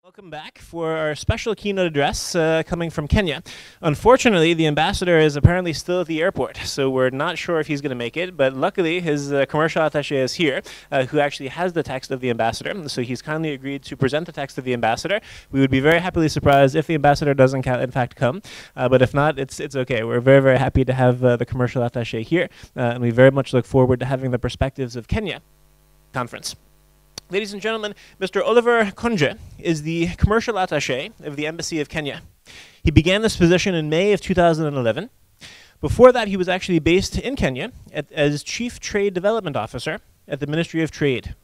Welcome back for our special keynote address coming from Kenya. Unfortunately, the ambassador is apparently still at the airport, so we're not sure if he's going to make it, but luckily his commercial attaché is here, who actually has the text of the ambassador, so he's kindly agreed to present the text of the ambassador. We would be very happily surprised if the ambassador doesn't in fact come, but if not, it's okay. We're very, very happy to have the commercial attaché here, and we very much look forward to having the perspectives of Kenya conference. Ladies and gentlemen, Mr. Oliver Konje is the commercial attaché of the Embassy of Kenya. He began this position in May of 2011. Before that, he was actually based in Kenya as Chief Trade Development Officer at the Ministry of Trade.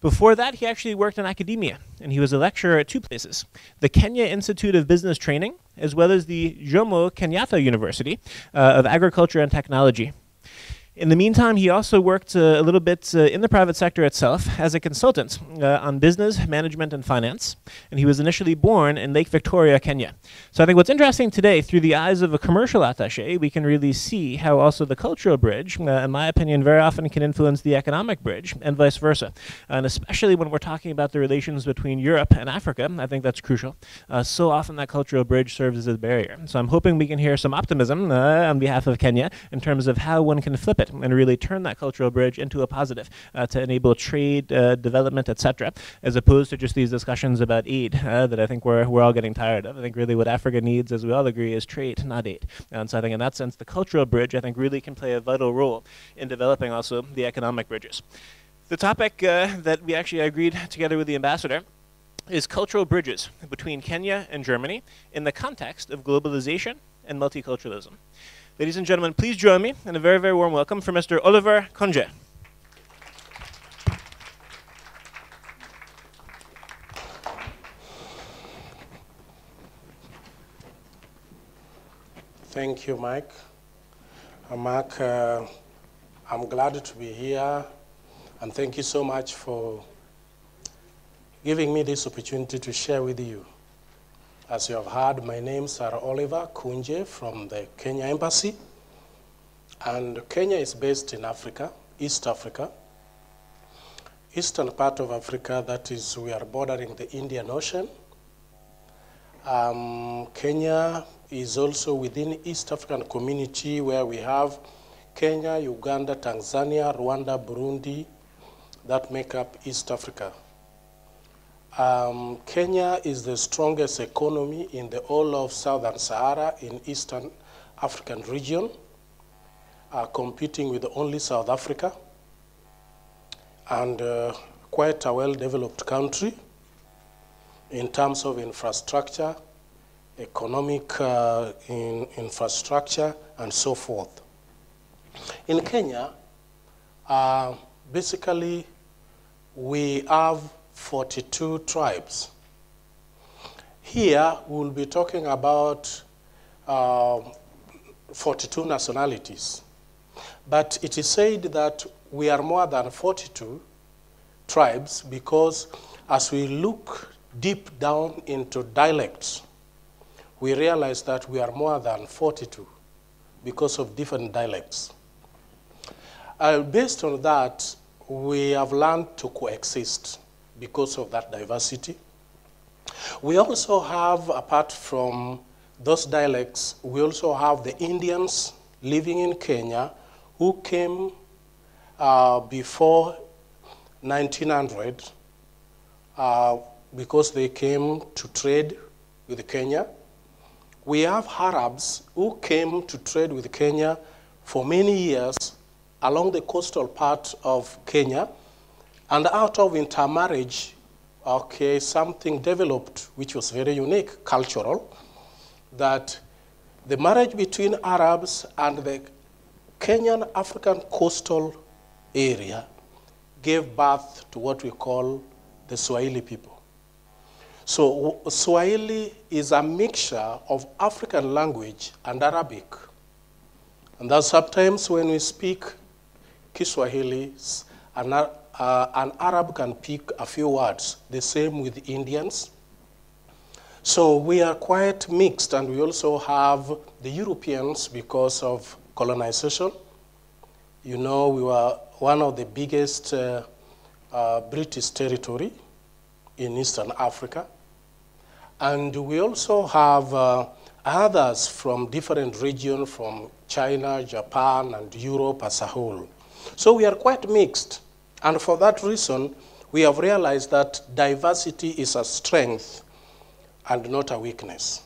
Before that, he actually worked in academia, and he was a lecturer at two places, the Kenya Institute of Business Training, as well as the Jomo Kenyatta University of Agriculture and Technology. In the meantime, he also worked a little bit in the private sector itself as a consultant on business, management, and finance. And he was initially born in Lake Victoria, Kenya. So I think what's interesting today, through the eyes of a commercial attaché, we can really see how also the cultural bridge, in my opinion, very often can influence the economic bridge, and vice versa. And especially when we're talking about the relations between Europe and Africa, I think that's crucial. So often that cultural bridge serves as a barrier. So I'm hoping we can hear some optimism on behalf of Kenya in terms of how one can flip it and really turn that cultural bridge into a positive to enable trade, development, etc., as opposed to just these discussions about aid that I think we're all getting tired of. I think really what Africa needs, as we all agree, is trade, not aid. And so I think in that sense, the cultural bridge, I think, really can play a vital role in developing also the economic bridges. The topic that we actually agreed together with the ambassador is cultural bridges between Kenya and Germany in the context of globalization and multiculturalism. Ladies and gentlemen, please join me in a very, very warm welcome for Mr. Oliver Konje. Thank you, Mike. Mark, I'm glad to be here, and thank you so much for giving me this opportunity to share with you. As you have heard, my name is Oliver Konje from the Kenya Embassy. And Kenya is based in Africa, East Africa. Eastern part of Africa, that is, we are bordering the Indian Ocean. Kenya is also within East African community where we have Kenya, Uganda, Tanzania, Rwanda, Burundi, that make up East Africa. Kenya is the strongest economy in the whole of Southern Sahara in Eastern African region, competing with only South Africa, and quite a well-developed country in terms of infrastructure, economic infrastructure, and so forth. In Kenya, basically, we have 42 tribes. Here, we'll be talking about 42 nationalities. But it is said that we are more than 42 tribes because as we look deep down into dialects, we realize that we are more than 42 because of different dialects. Based on that, we have learned to coexist because of that diversity. We also have, apart from those dialects, we also have the Indians living in Kenya who came before 1900 because they came to trade with Kenya. We have Arabs who came to trade with Kenya for many years along the coastal part of Kenya. And out of intermarriage, something developed which was very unique, cultural, that the marriage between Arabs and the Kenyan African coastal area gave birth to what we call the Swahili people. So Swahili is a mixture of African language and Arabic. And that sometimes when we speak Kiswahili, an Arab can pick a few words, the same with Indians. So we are quite mixed, and we also have the Europeans because of colonization. You know, we were one of the biggest British territory in Eastern Africa. And we also have others from different regions, from China, Japan, and Europe as a whole. So we are quite mixed. And for that reason, we have realized that diversity is a strength and not a weakness.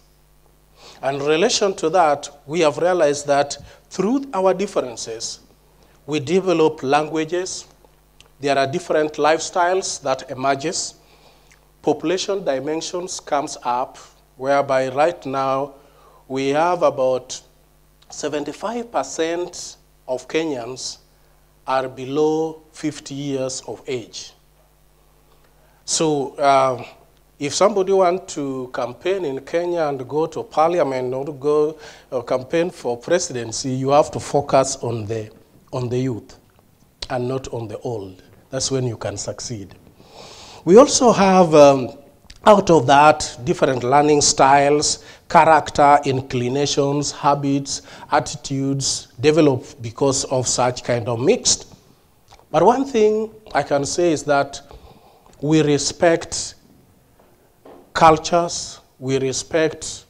And in relation to that, we have realized that through our differences, we develop languages. There are different lifestyles that emerges. Population dimensions comes up, whereby right now we have about 75% of Kenyans are below 50 years of age. So if somebody wants to campaign in Kenya and go to parliament or to go campaign for presidency, you have to focus on the youth and not on the old. That's when you can succeed. We also have, out of that, different learning styles, character, inclinations, habits, attitudes developed because of such kind of mixed. But one thing I can say is that we respect cultures, we respect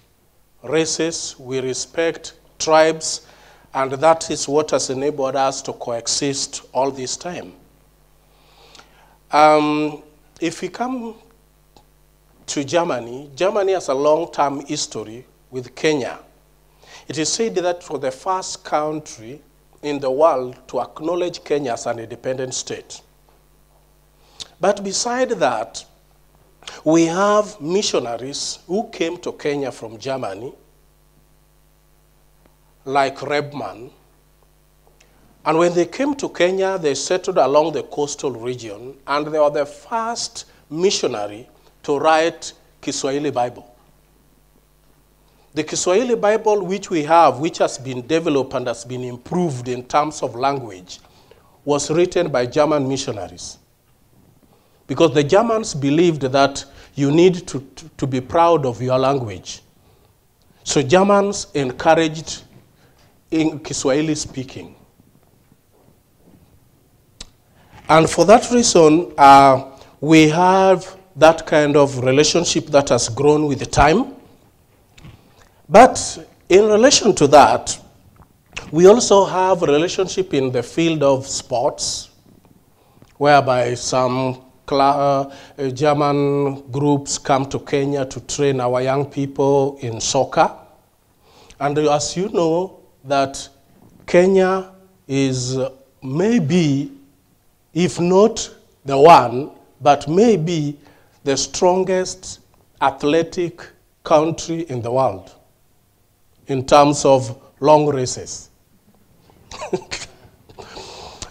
races, we respect tribes, and that is what has enabled us to coexist all this time. If we come to Germany, Germany has a long-term history with Kenya. It is said that it was the first country in the world to acknowledge Kenya as an independent state. But beside that, we have missionaries who came to Kenya from Germany, like Rebman. And when they came to Kenya, they settled along the coastal region, and they were the first missionary to write Kiswahili Bible. The Kiswahili Bible which we have, which has been developed and has been improved in terms of language, was written by German missionaries. Because the Germans believed that you need to be proud of your language. So Germans encouraged in Kiswahili speaking. And for that reason, we have that kind of relationship that has grown with the time. But in relation to that, we also have a relationship in the field of sports, whereby some German groups come to Kenya to train our young people in soccer. And as you know, that Kenya is maybe, if not the one, but maybe the strongest athletic country in the world in terms of long races.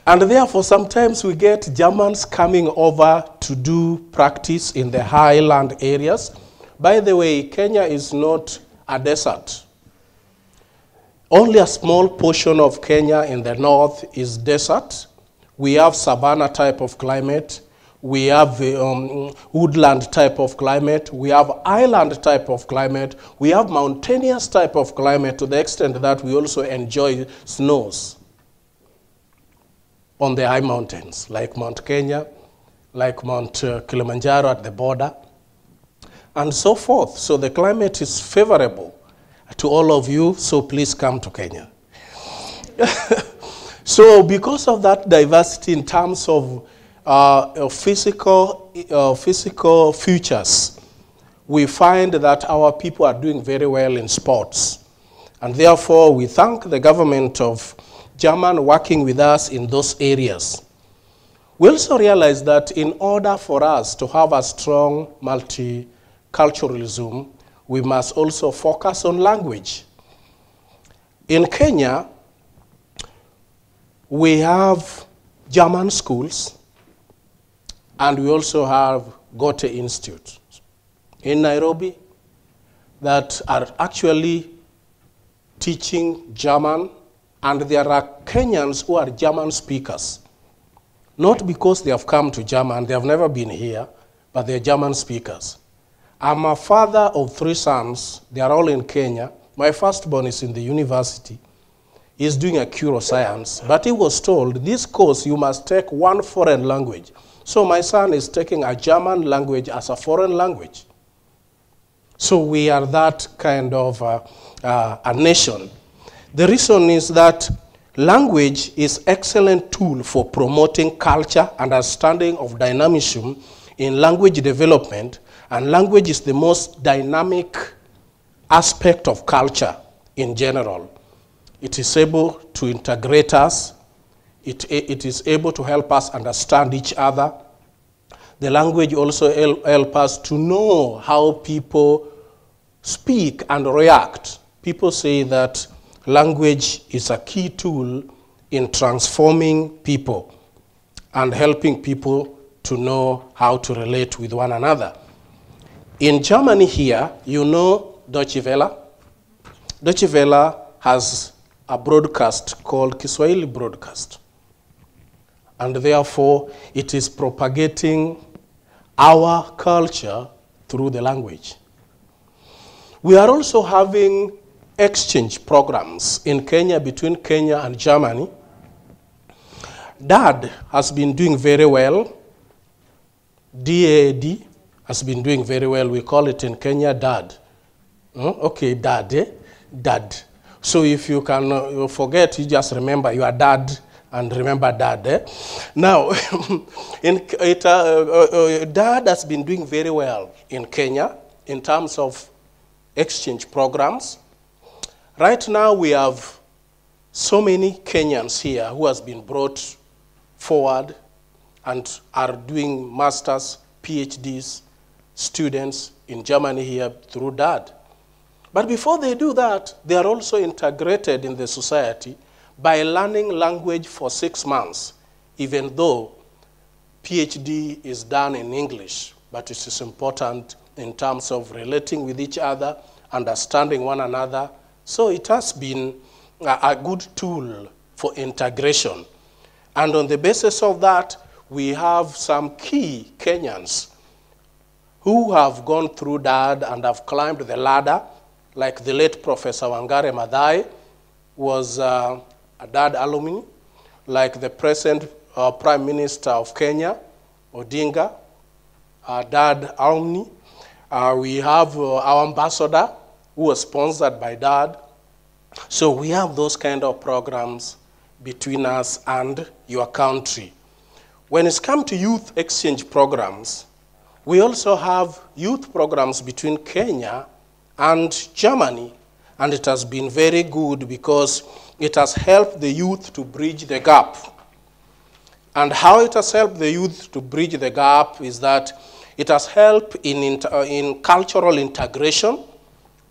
And therefore, sometimes we get Germans coming over to do practice in the highland areas. By the way, Kenya is not a desert. Only a small portion of Kenya in the north is desert. We have savanna type of climate. We have woodland type of climate. We have island type of climate. We have mountainous type of climate, to the extent that we also enjoy snows on the high mountains, like Mount Kenya, like Mount Kilimanjaro at the border, and so forth. So the climate is favorable to all of you, so please come to Kenya. So because of that diversity in terms of physical features, we find that our people are doing very well in sports. And therefore, we thank the government of Germany working with us in those areas. We also realize that in order for us to have a strong multiculturalism, we must also focus on language. In Kenya, we have German schools, and we also have Goethe Institute in Nairobi that are actually teaching German, and there are Kenyans who are German speakers. Not because they have come to Germany, they have never been here, but they're German speakers. I'm a father of 3 sons. They are all in Kenya. My firstborn is in the university. He's doing a Curo Science, but he was told, this course you must take 1 foreign language. So my son is taking a German language as a foreign language. So we are that kind of a nation. The reason is that language is an excellent tool for promoting culture, understanding of dynamism in language development, and language is the most dynamic aspect of culture in general. It is able to integrate us. It is able to help us understand each other. The language also helps us to know how people speak and react. People say that language is a key tool in transforming people and helping people to know how to relate with one another. In Germany here, you know Deutsche Welle. Deutsche Welle has a broadcast called Kiswahili broadcast. And therefore, it is propagating our culture through the language. We are also having exchange programs in Kenya, between Kenya and Germany. DAD has been doing very well. DAD has been doing very well. We call it in Kenya DAD. Okay, DAD, eh? DAD. So if you can forget, you just remember your dad and remember dad. Eh? Now, DAD has been doing very well in Kenya in terms of exchange programs. Right now, we have so many Kenyans here who has been brought forward and are doing masters, PhDs, students in Germany here through DAD. But before they do that, they are also integrated in the society by learning language for 6 months, even though PhD is done in English, but it is important in terms of relating with each other, understanding one another. So it has been a good tool for integration. And on the basis of that, we have some key Kenyans who have gone through DAD and have climbed the ladder, like the late Professor Wangare Maathai was a DAD alumni, like the present Prime Minister of Kenya, Odinga, DAD alumni. We have our ambassador who was sponsored by DAD. So we have those kind of programs between us and your country. When it's come to youth exchange programs, we also have youth programs between Kenya and Germany, and it has been very good because it has helped the youth to bridge the gap. And how it has helped the youth to bridge the gap is that it has helped in cultural integration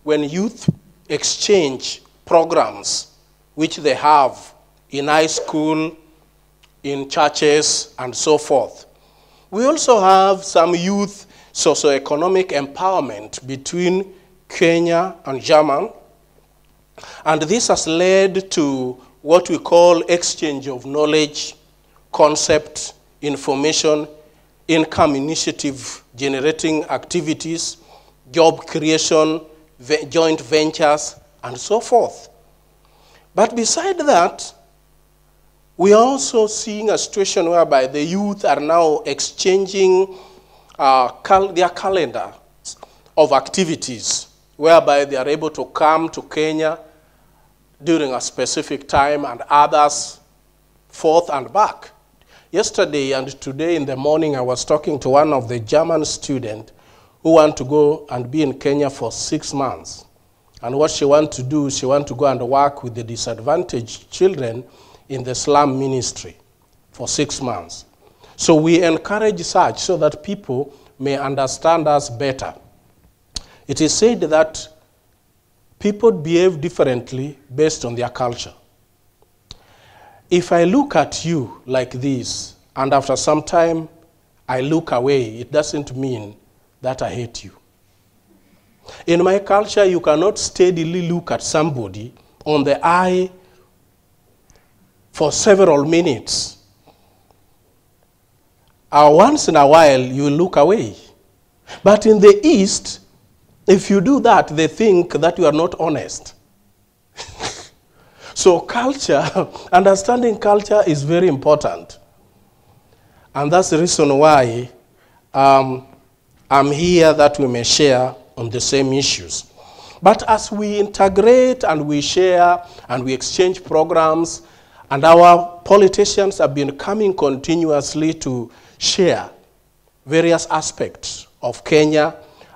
when youth exchange programs which they have in high school, in churches, and so forth. We also have some youth socioeconomic empowerment between Kenya and Germany, and this has led to what we call exchange of knowledge, concept, information, income initiative generating activities, job creation, joint ventures, and so forth. But beside that, we are also seeing a situation whereby the youth are now exchanging their calendar of activities, whereby they are able to come to Kenya during a specific time and others forth and back. Yesterday and today in the morning, I was talking to one of the German students who want to go and be in Kenya for 6 months. And what she wants to do, she wants to go and work with the disadvantaged children in the slum ministry for 6 months. So we encourage such so that people may understand us better. It is said that people behave differently based on their culture. If I look at you like this, and after some time I look away, it doesn't mean that I hate you. In my culture, you cannot steadily look at somebody on the eye for several minutes. Once in a while, you look away. But in the East, if you do that, they think that you are not honest. So culture, understanding culture is very important. And that's the reason why I'm here, that we may share on the same issues. But as we integrate and we share and we exchange programs, and our politicians have been coming continuously to share various aspects of Kenya,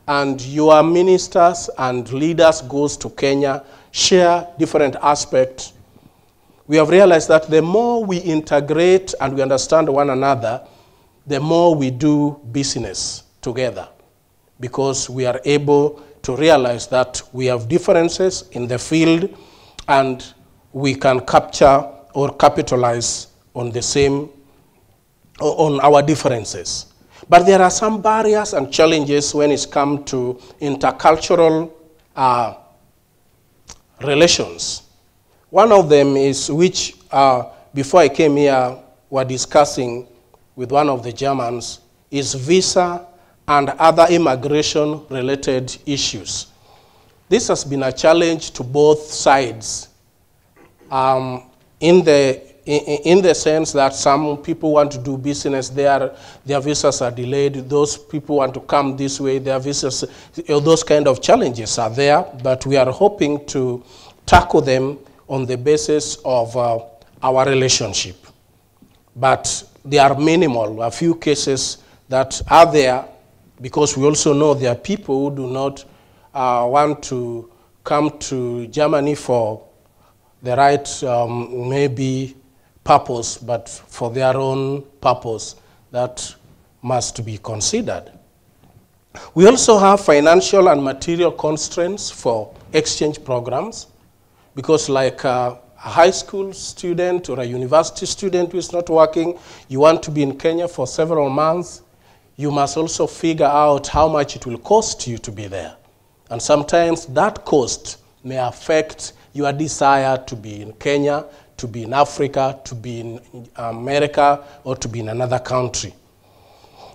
and your ministers and leaders goes to Kenya, share different aspects. We have realized that the more we integrate and we understand one another, the more we do business together, because we are able to realize that we have differences in the field and we can capture or capitalize on the same, on our differences. But there are some barriers and challenges when it's come to intercultural relations. One of them is which, before I came here, we're discussing with one of the Germans, is visa and other immigration-related issues. This has been a challenge to both sides in the sense that some people want to do business there, their visas are delayed. Those people want to come this way, their visas, those kind of challenges are there, but we are hoping to tackle them on the basis of our relationship. But they are minimal, a few cases that are there, because we also know there are people who do not want to come to Germany for the right, maybe, purpose, but for their own purpose that must be considered. We also have financial and material constraints for exchange programs, because like a high school student or a university student who is not working, you want to be in Kenya for several months, you must also figure out how much it will cost you to be there. And sometimes that cost may affect your desire to be in Kenya, to be in Africa, to be in America, or to be in another country.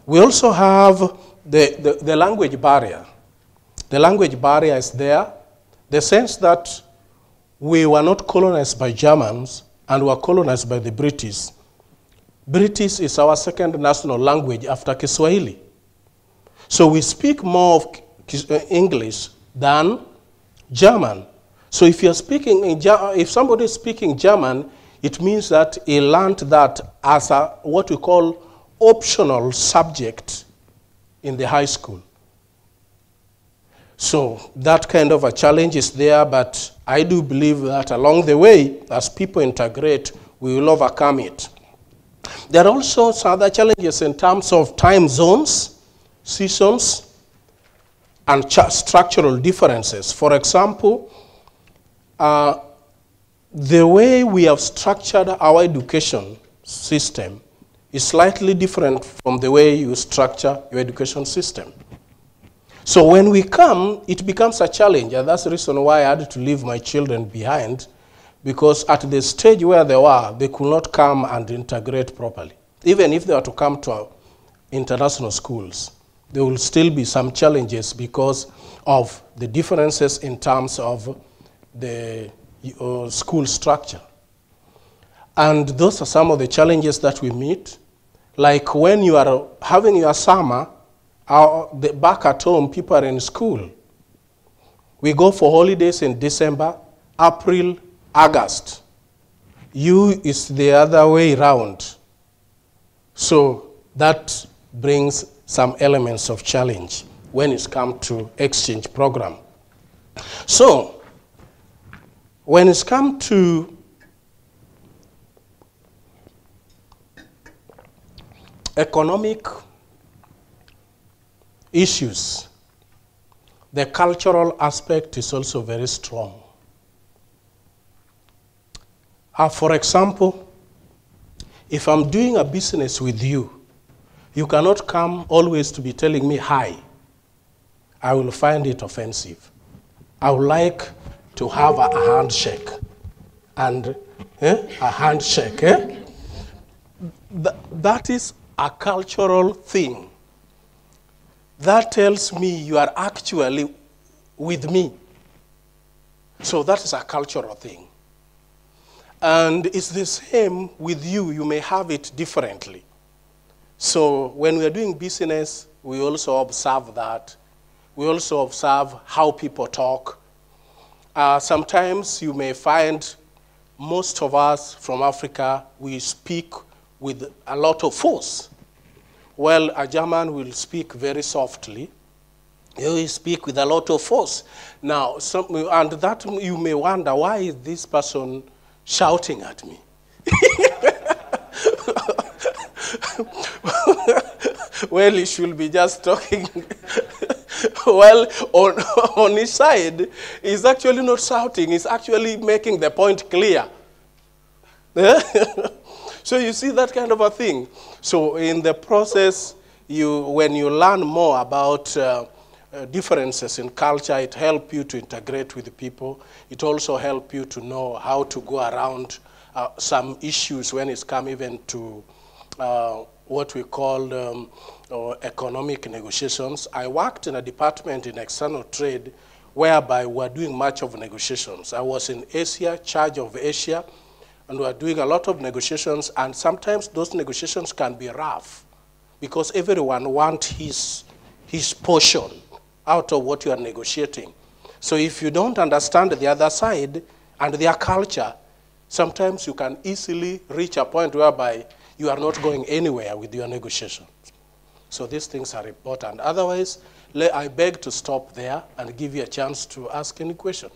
We also have the language barrier. The language barrier is there, the sense that we were not colonized by Germans and were colonized by the British. British is our second national language after Kiswahili. So we speak more of English than German. So if you're speaking, if somebody is speaking German, it means that he learned that as a, what we call optional subject in the high school. So that kind of a challenge is there, but I do believe that along the way, as people integrate, we will overcome it. There are also some other challenges in terms of time zones, seasons, and structural differences. For example, the way we have structured our education system is slightly different from the way you structure your education system. So when we come, it becomes a challenge, and that's the reason why I had to leave my children behind, because at the stage where they were, they could not come and integrate properly. Even if they were to come to international schools, there will still be some challenges because of the differences in terms of the school structure. And those are some of the challenges that we meet. Like when you are having your summer, back at home, people are in school. We go for holidays in December, April, August. Is the other way around. So that brings some elements of challenge when it's come to exchange program. So when it's come to economic issues, the cultural aspect is also very strong. For example, if I'm doing a business with you, you cannot come always to be telling me hi. I will find it offensive. I would like to have a handshake. And a handshake. That is a cultural thing. That tells me you are actually with me. So that is a cultural thing. And it's the same with you. You may have it differently. So when we are doing business, we also observe that We also observe how people talk. Sometimes you may find most of us from Africa, we speak with a lot of force. Well, a German will speak very softly. He will speak with a lot of force. Now, and that you may wonder, why is this person shouting at me? Well, he should be just talking. Well, on his side, he's actually not shouting. He's actually making the point clear. So you see that kind of a thing. So in the process, when you learn more about differences in culture, it helps you to integrate with the people. It also helps you to know how to go around some issues when it's come even to what we call economic negotiations. I worked in a department in external trade whereby we're doing much of negotiations. I was in Asia, charge of Asia, and we're doing a lot of negotiations, and sometimes those negotiations can be rough because everyone wants his portion out of what you are negotiating. So if you don't understand the other side and their culture, sometimes you can easily reach a point whereby you are not going anywhere with your negotiations. So these things are important. Otherwise, I beg to stop there and give you a chance to ask any question.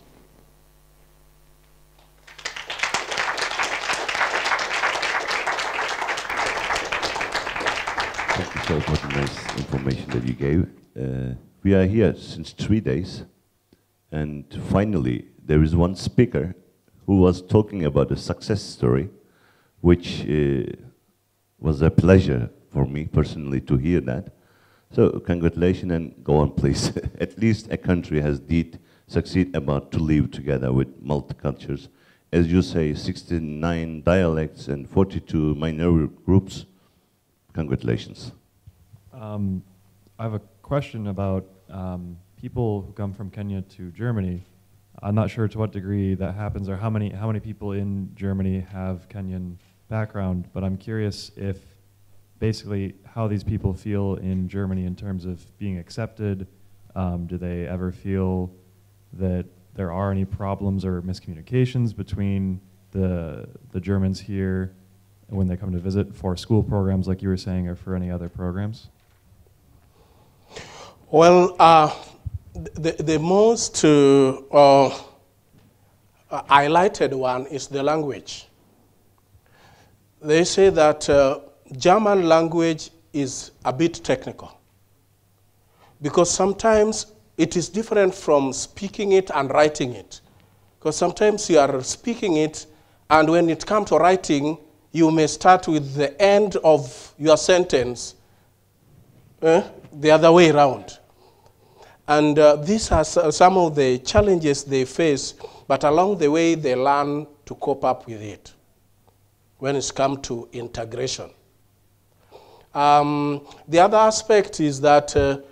Thank you so much for the nice information that you gave. We are here since 3 days, and finally there is one speaker who was talking about a success story, which was a pleasure for me personally to hear that. So congratulations and go on, please. At least a country has succeed about to live together with multicultures. As you say, 69 dialects and 42 minority groups. Congratulations. I have a question about people who come from Kenya to Germany. I'm not sure to what degree that happens or how many people in Germany have Kenyan background, but I'm curious if basically how these people feel in Germany in terms of being accepted. Do they ever feel that there are any problems or miscommunications between the Germans here when they come to visit for school programs like you were saying or for any other programs? Well, the most highlighted one is the language. They say that German language is a bit technical because sometimes it is different from speaking it and writing it. Because sometimes you are speaking it, and when it comes to writing, you may start with the end of your sentence the other way around. And these are some of the challenges they face, but along the way they learn to cope up with it when it's come to integration. The other aspect is that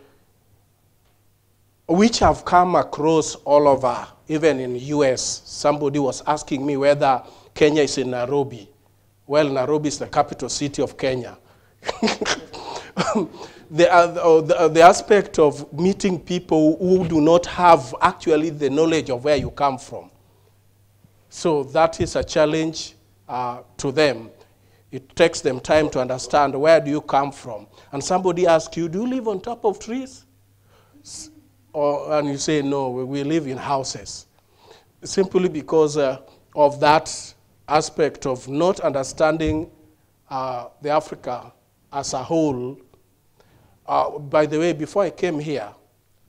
which have come across all over, even in the US. Somebody was asking me whether Kenya is in Nairobi. Well, Nairobi is the capital city of Kenya. The aspect of meeting people who do not have actually the knowledge of where you come from. So that is a challenge to them. It takes them time to understand where do you come from. And somebody asks you, do you live on top of trees? And you say, no, we live in houses. Simply because of that aspect of not understanding the Africa as a whole. By the way, before I came here,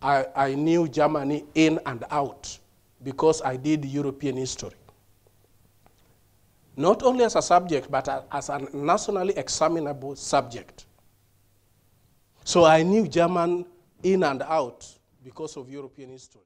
I knew Germany in and out because I did European history. Not only as a subject, but as a nationally examinable subject. So I knew German in and out because of European history.